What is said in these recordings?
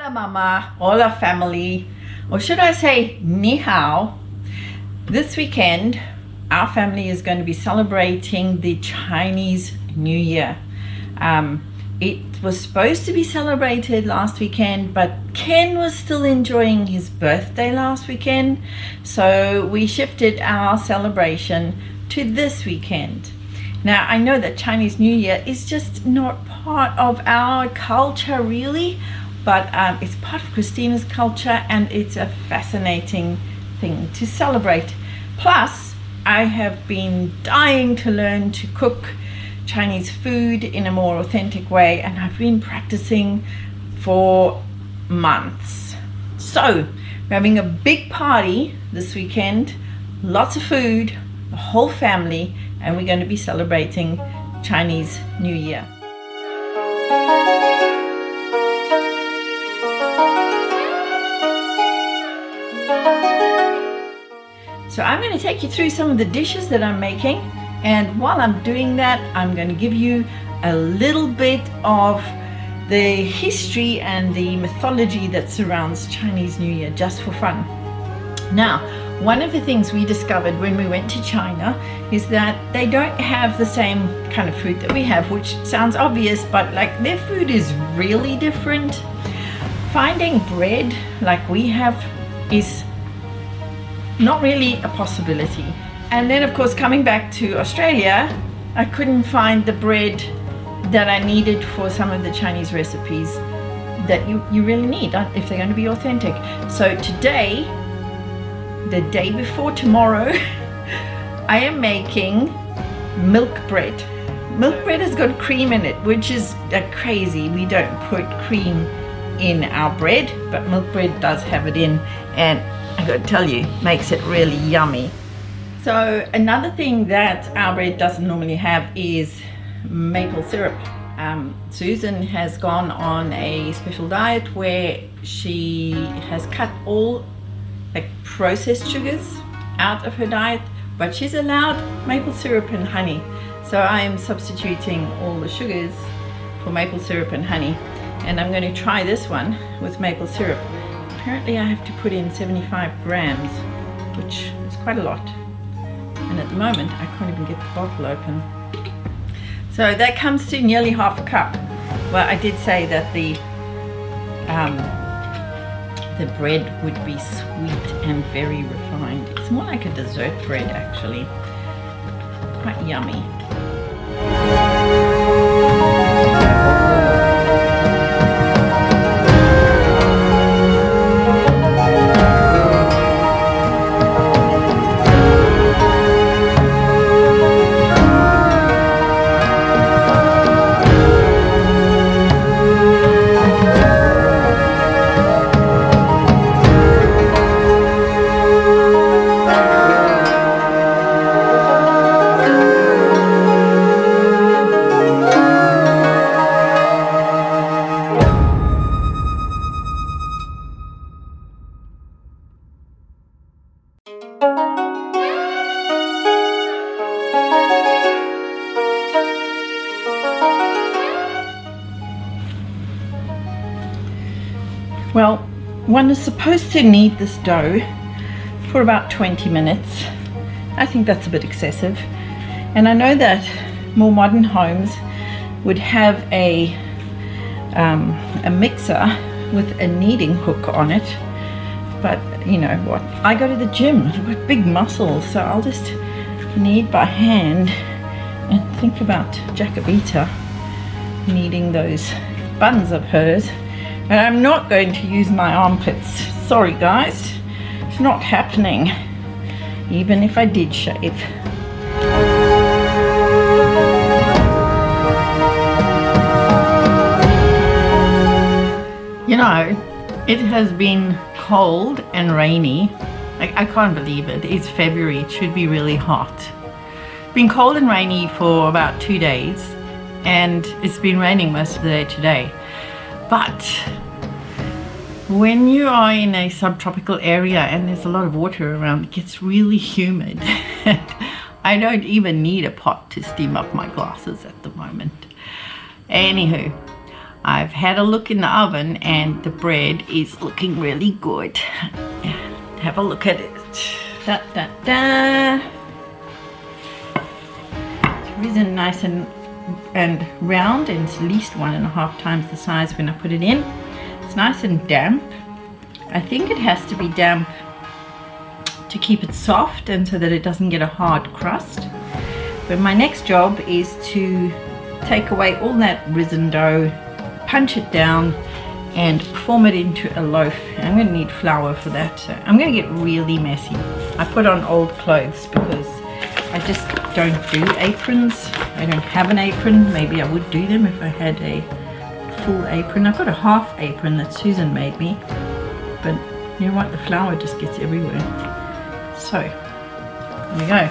Hola mama, hola family, or should I say ni hao. This weekend our family is going to be celebrating the Chinese New Year. It was supposed to be celebrated last weekend, but Ken was still enjoying his birthday last weekend, so we shifted our celebration to this weekend. Now, I know that Chinese New Year is just not part of our culture really, but it's part of Christina's culture, and it's a fascinating thing to celebrate. Plus, I have been dying to learn to cook Chinese food in a more authentic way, and I've been practicing for months. So we're having a big party this weekend, lots of food, the whole family, and we're going to be celebrating Chinese New Year. So I'm going to take you through some of the dishes that I'm making, and while I'm doing that, I'm going to give you a little bit of the history and the mythology that surrounds Chinese New Year, just for fun. Now, one of the things we discovered when we went to China is that they don't have the same kind of food that we have, which sounds obvious, but like their food is really different. Finding bread like we have is not really a possibility. And then of course, coming back to Australia, I couldn't find the bread that I needed for some of the Chinese recipes that you really need if they're going to be authentic. So today, the day before tomorrow, I am making milk bread. Milk bread has got cream in it, which is crazy. We don't put cream in our bread, but milk bread does have it in, and I gotta tell you, makes it really yummy. So another thing that our bread doesn't normally have is maple syrup. Susan has gone on a special diet where she has cut all processed sugars out of her diet, but she's allowed maple syrup and honey. So I am substituting all the sugars for maple syrup and honey, and I'm going to try this one with maple syrup. Apparently I have to put in 75 grams, which is quite a lot. And at the moment, I can't even get the bottle open. So that comes to nearly half a cup. Well, I did say that the bread would be sweet and very refined. It's more like a dessert bread, actually. Quite yummy. Well, one is supposed to knead this dough for about 20 minutes. I think that's a bit excessive. And I know that more modern homes would have a mixer with a kneading hook on it. But you know what? I go to the gym. I've got big muscles, so I'll just knead by hand and think about Jacobita kneading those buns of hers. And I'm not going to use my armpits. Sorry guys, it's not happening, even if I did shave. You know, it has been cold and rainy. I can't believe it. It's February, it should be really hot. It's been cold and rainy for about 2 days, and it's been raining most of the day today. But when you are in a subtropical area and there's a lot of water around, it gets really humid. I don't even need a pot to steam up my glasses at the moment. Anywho, I've had a look in the oven and the bread is looking really good. Have a look at it. Da, da, da. It's risen nice and round, and it's at least 1.5 times the size when I put it in. It's nice and damp. I think it has to be damp to keep it soft and so that it doesn't get a hard crust. But my next job is to take away all that risen dough, punch it down and form it into a loaf. I'm going to need flour for that, so I'm going to get really messy. I put on old clothes because I just don't do aprons. I don't have an apron. Maybe I would do them if I had a full apron. I've got a half apron that Susan made me, but you know what, the flour just gets everywhere. So here we go.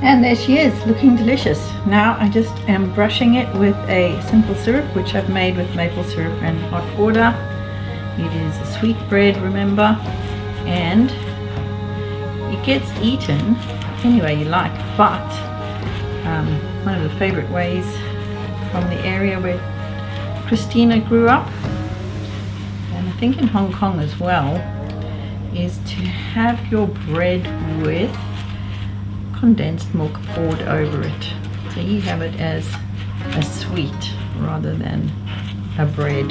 And there she is, looking delicious. Now I just am brushing it with a simple syrup, which I've made with maple syrup and hot water. It is a sweet bread, remember, and it gets eaten any way you like, but one of the favorite ways from the area where Christina grew up, and I think in Hong Kong as well, is to have your bread with condensed milk poured over it. So you have it as a sweet rather than a bread.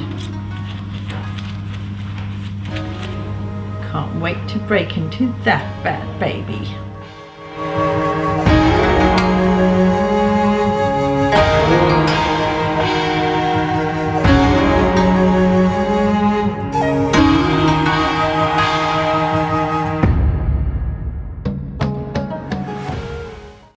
Can't wait to break into that bad baby.